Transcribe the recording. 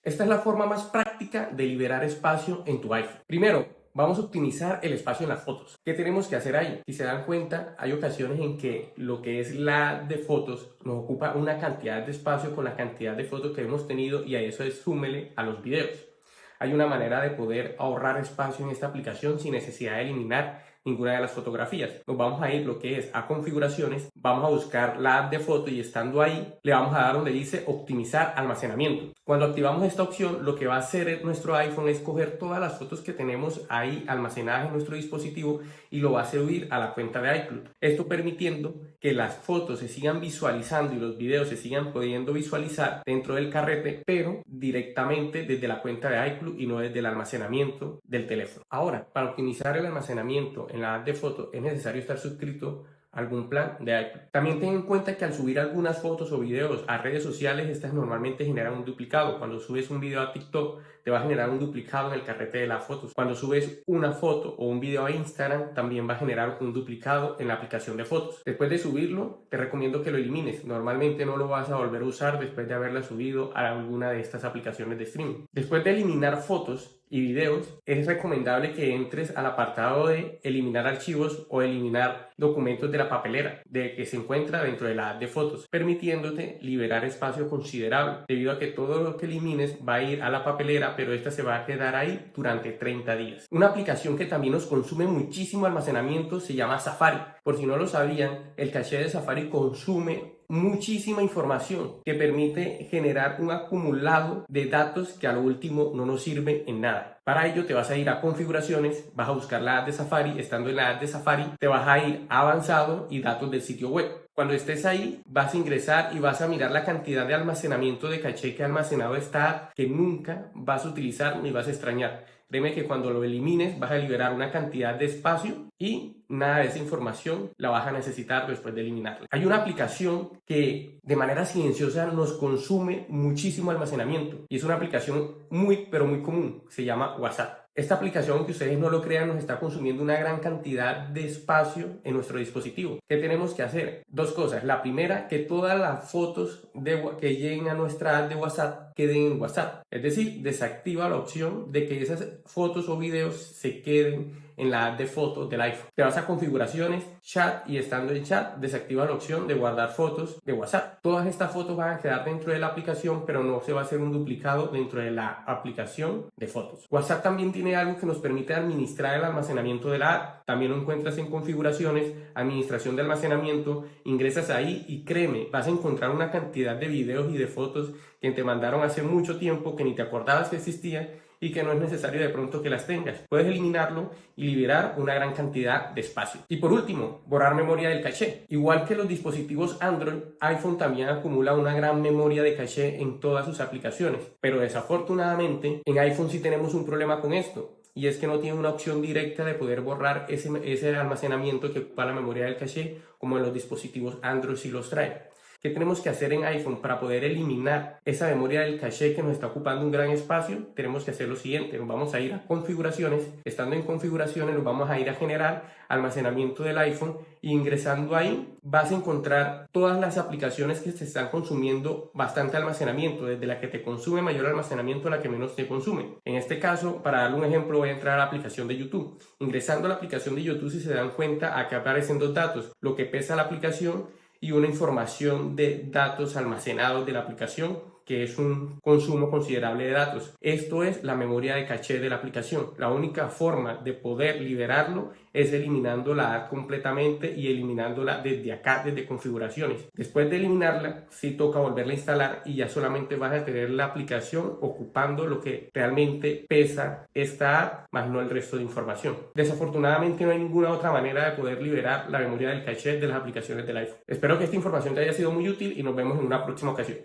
Esta es la forma más práctica de liberar espacio en tu iPhone. Primero, vamos a optimizar el espacio en las fotos. ¿Qué tenemos que hacer ahí? Si se dan cuenta, hay ocasiones en que lo que es la app de fotos nos ocupa una cantidad de espacio con la cantidad de fotos que hemos tenido y a eso es súmele a los videos. Hay una manera de poder ahorrar espacio en esta aplicación sin necesidad de eliminar ninguna de las fotografías. Nos vamos a ir lo que es a configuraciones, vamos a buscar la app de foto y estando ahí le vamos a dar donde dice optimizar almacenamiento. Cuando activamos esta opción, lo que va a hacer nuestro iPhone es coger todas las fotos que tenemos ahí almacenadas en nuestro dispositivo y lo va a subir a la cuenta de iCloud. Esto permitiendo que las fotos se sigan visualizando y los videos se sigan pudiendo visualizar dentro del carrete, pero directamente desde la cuenta de iCloud y no desde el almacenamiento del teléfono. Ahora, para optimizar el almacenamiento en la app de fotos es necesario estar suscrito a algún plan de iCloud. También ten en cuenta que al subir algunas fotos o videos a redes sociales, estas normalmente generan un duplicado. Cuando subes un video a TikTok, te va a generar un duplicado en el carrete de las fotos. Cuando subes una foto o un video a Instagram, también va a generar un duplicado en la aplicación de fotos. Después de subirlo, te recomiendo que lo elimines. Normalmente no lo vas a volver a usar después de haberla subido a alguna de estas aplicaciones de streaming. Después de eliminar fotos y videos, es recomendable que entres al apartado de eliminar archivos o eliminar documentos de la papelera que se encuentra dentro de la app de fotos, permitiéndote liberar espacio considerable, debido a que todo lo que elimines va a ir a la papelera, pero esta se va a quedar ahí durante 30 días. Una aplicación que también nos consume muchísimo almacenamiento se llama Safari. Por si no lo sabían, el caché de Safari consume muchísima información que permite generar un acumulado de datos que a lo último no nos sirve en nada. Para ello te vas a ir a configuraciones, vas a buscar la app de Safari, estando en la app de Safari te vas a ir a avanzado y datos del sitio web. Cuando estés ahí vas a ingresar y vas a mirar la cantidad de almacenamiento de caché que ha almacenado esta app que nunca vas a utilizar ni vas a extrañar. Créeme que cuando lo elimines vas a liberar una cantidad de espacio y nada de esa información la vas a necesitar después de eliminarla. Hay una aplicación que de manera silenciosa nos consume muchísimo almacenamiento y es una aplicación muy pero muy común, se llama WhatsApp. Esta aplicación, aunque ustedes no lo crean, nos está consumiendo una gran cantidad de espacio en nuestro dispositivo. ¿Qué tenemos que hacer? Dos cosas. La primera, que todas las fotos que lleguen a nuestra app de WhatsApp queden en WhatsApp. Es decir, desactiva la opción de que esas fotos o videos se queden en la app de fotos del iPhone. Te vas a configuraciones, chat y estando en chat, desactiva la opción de guardar fotos de WhatsApp. Todas estas fotos van a quedar dentro de la aplicación, pero no se va a hacer un duplicado dentro de la aplicación de fotos. WhatsApp también tiene algo que nos permite administrar el almacenamiento de la app. También lo encuentras en configuraciones, administración de almacenamiento, ingresas ahí y créeme, vas a encontrar una cantidad de videos y de fotos que te mandaron hace mucho tiempo que ni te acordabas que existían y que no es necesario de pronto que las tengas. Puedes eliminarlo y liberar una gran cantidad de espacio. Y por último, borrar memoria del caché. Igual que los dispositivos Android, iPhone también acumula una gran memoria de caché en todas sus aplicaciones. Pero desafortunadamente, en iPhone sí tenemos un problema con esto. Y es que no tiene una opción directa de poder borrar ese almacenamiento que ocupa la memoria del caché, como en los dispositivos Android sí los trae. ¿Qué tenemos que hacer en iPhone para poder eliminar esa memoria del caché que nos está ocupando un gran espacio? Tenemos que hacer lo siguiente, nos vamos a ir a configuraciones, estando en configuraciones nos vamos a ir a generar almacenamiento del iPhone y ingresando ahí vas a encontrar todas las aplicaciones que te están consumiendo bastante almacenamiento, desde la que te consume mayor almacenamiento a la que menos te consume. En este caso, para darle un ejemplo, voy a entrar a la aplicación de YouTube. Ingresando a la aplicación de YouTube, si se dan cuenta, acá aparecen dos datos, lo que pesa la aplicación y una información de datos almacenados de la aplicación, que es un consumo considerable de datos. Esto es la memoria de caché de la aplicación. La única forma de poder liberarlo es eliminando la app completamente y eliminándola desde acá, desde configuraciones. Después de eliminarla, sí toca volverla a instalar y ya solamente vas a tener la aplicación ocupando lo que realmente pesa esta app, más no el resto de información. Desafortunadamente no hay ninguna otra manera de poder liberar la memoria del caché de las aplicaciones del iPhone. Espero que esta información te haya sido muy útil y nos vemos en una próxima ocasión.